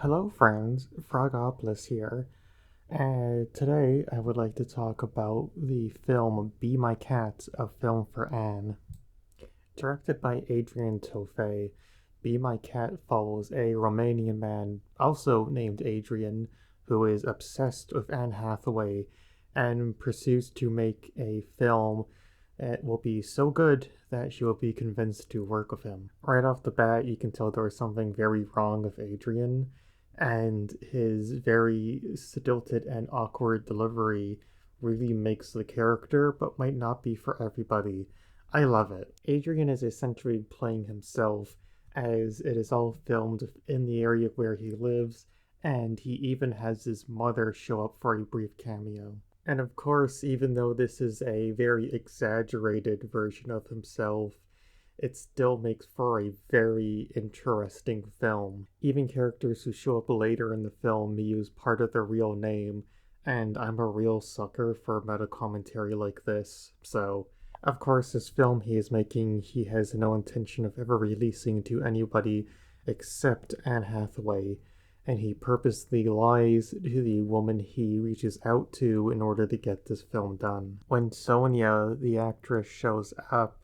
Hello, friends. Frogopolis here. And today I would like to talk about the film Be My Cat, a film for Anne. Directed by Adrian Tofei, Be My Cat follows a Romanian man, also named Adrian, who is obsessed with Anne Hathaway and pursues to make a film that will be so good that she will be convinced to work with him. Right off the bat, you can tell there was something very wrong with Adrian, and his very stilted and awkward delivery really makes the character, but might not be for everybody. I love it. Adrian is essentially playing himself, as it is all filmed in the area where he lives, and he even has his mother show up for a brief cameo. And of course, even though this is a very exaggerated version of himself, it still makes for a very interesting film. Even characters who show up later in the film use part of their real name, and I'm a real sucker for meta commentary like this, so of course, this film he is making, he has no intention of ever releasing to anybody except Anne Hathaway, and he purposely lies to the woman he reaches out to in order to get this film done. When Sonia, the actress, shows up,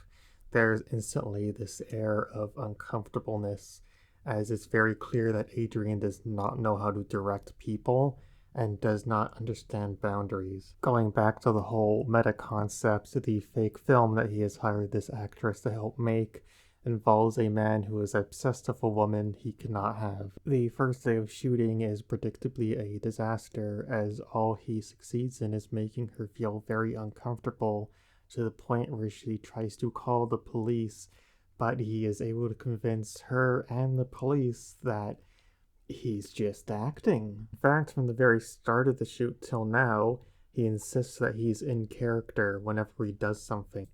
there's instantly this air of uncomfortableness, as it's very clear that Adrian does not know how to direct people and does not understand boundaries. Going back to the whole meta concept, the fake film that he has hired this actress to help make involves a man who is obsessed with a woman he cannot have. The first day of shooting is predictably a disaster, as all he succeeds in is making her feel very uncomfortable to the point where she tries to call the police, but he is able to convince her and the police that he's just acting. In fact, from the very start of the shoot till now, he insists that he's in character whenever he does something.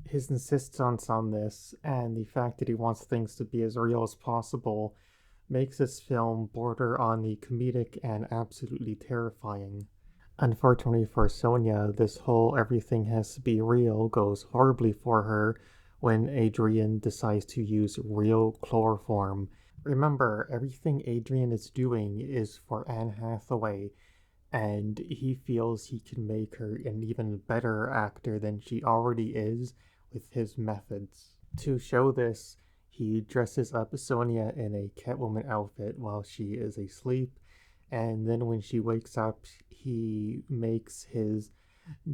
His insistence on this, and the fact that he wants things to be as real as possible, makes this film border on the comedic and absolutely terrifying. Unfortunately for Sonia, this whole everything has to be real goes horribly for her when Adrian decides to use real chloroform. Remember, everything Adrian is doing is for Anne Hathaway, and he feels he can make her an even better actor than she already is with his methods. To show this, he dresses up Sonia in a Catwoman outfit while she is asleep, and then when she wakes up, he makes his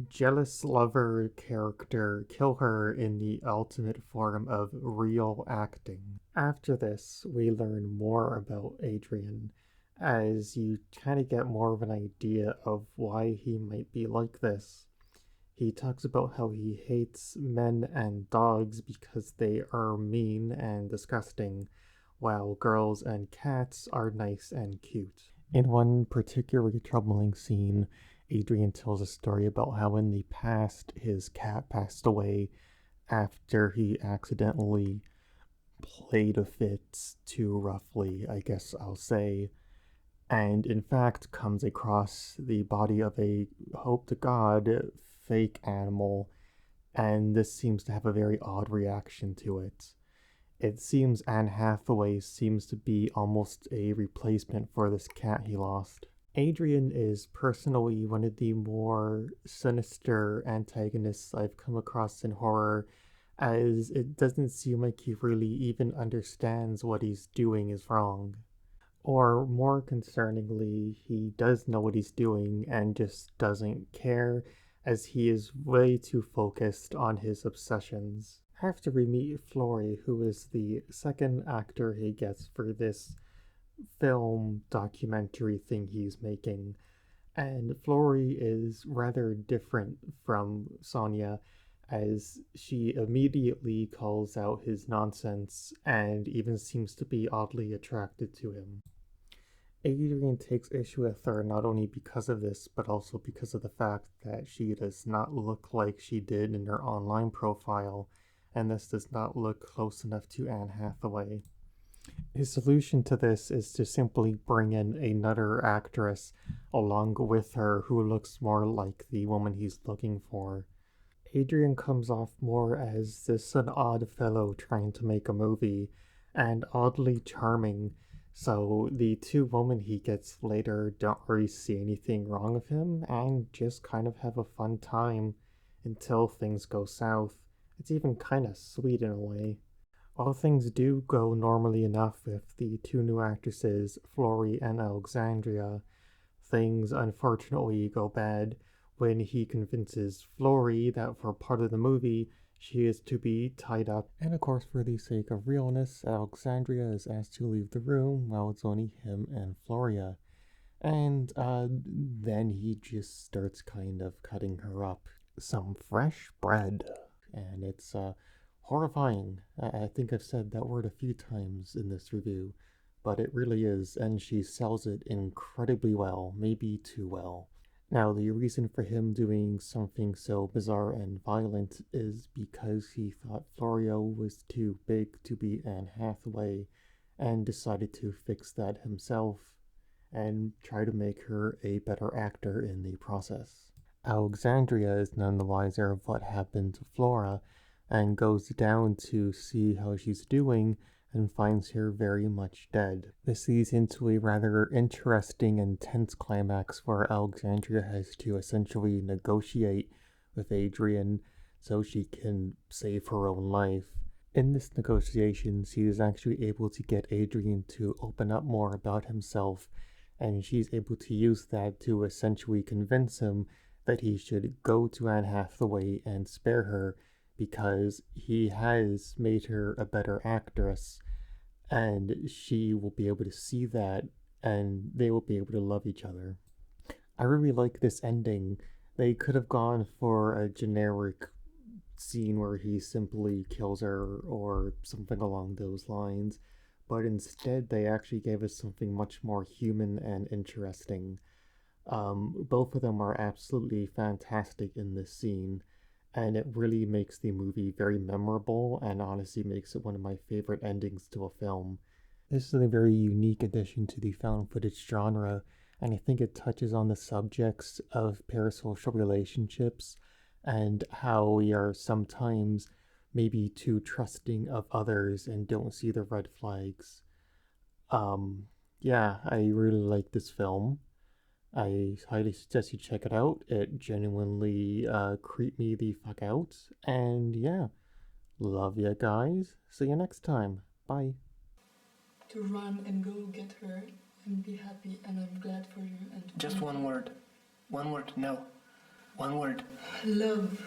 jealous lover character kill her in the ultimate form of real acting. After this, we learn more about Adrian, as you kind of get more of an idea of why he might be like this. He talks about how he hates men and dogs because they are mean and disgusting, while girls and cats are nice and cute. In one particularly troubling scene, Adrian tells a story about how in the past his cat passed away after he accidentally played a fit too roughly, I guess I'll say, and in fact comes across the body of a, hope to God, fake animal, and this seems to have a very odd reaction to it. It seems Anne Hathaway seems to be almost a replacement for this cat he lost. Adrian is personally one of the more sinister antagonists I've come across in horror, as it doesn't seem like he really even understands what he's doing is wrong. Or more concerningly, he does know what he's doing and just doesn't care, as he is way too focused on his obsessions. After we meet Flory, who is the second actor he gets for this film documentary thing he's making, and Flory is rather different from Sonia, as she immediately calls out his nonsense and even seems to be oddly attracted to him. Adrian takes issue with her not only because of this, but also because of the fact that she does not look like she did in her online profile, and this does not look close enough to Anne Hathaway. His solution to this is to simply bring in another actress along with her who looks more like the woman he's looking for. Adrian comes off more as this an odd fellow trying to make a movie, and oddly charming, So the two women he gets later don't really see anything wrong with him and just kind of have a fun time until things go south. It's even kind of sweet in a way. While things do go normally enough with the two new actresses, Flory and Alexandria, things unfortunately go bad when he convinces Flory that for part of the movie she is to be tied up. And of course, for the sake of realness, Alexandria is asked to leave the room while it's only him and Floria. And then he just starts kind of cutting her up some fresh bread. And it's horrifying. I think I've said that word a few times in this review, but it really is, and she sells it incredibly well, maybe too well. Now, the reason for him doing something so bizarre and violent is because he thought Florio was too big to be Anne Hathaway and decided to fix that himself and try to make her a better actor in the process. Alexandria is none the wiser of what happened to Flora and goes down to see how she's doing and finds her very much dead. This leads into a rather interesting and tense climax where Alexandria has to essentially negotiate with Adrian so she can save her own life. In this negotiation, she is actually able to get Adrian to open up more about himself, and she's able to use that to essentially convince him that he should go to Anne Hathaway and spare her because he has made her a better actress, and she will be able to see that and they will be able to love each other. I really like this ending. They could have gone for a generic scene where he simply kills her or something along those lines, but instead they actually gave us something much more human and interesting. Both of them are absolutely fantastic in this scene, and it really makes the movie very memorable and honestly makes it one of my favorite endings to a film. This is a very unique addition to the found footage genre, and I think it touches on the subjects of parasocial relationships and how we are sometimes maybe too trusting of others and don't see the red flags. Yeah, I really like this film. I highly suggest you check it out. It genuinely creeped me the fuck out. And yeah, love ya guys. See you next time. Bye. To run and go get her and be happy, and I'm glad for you. And just one word. One word, no. One word. Love.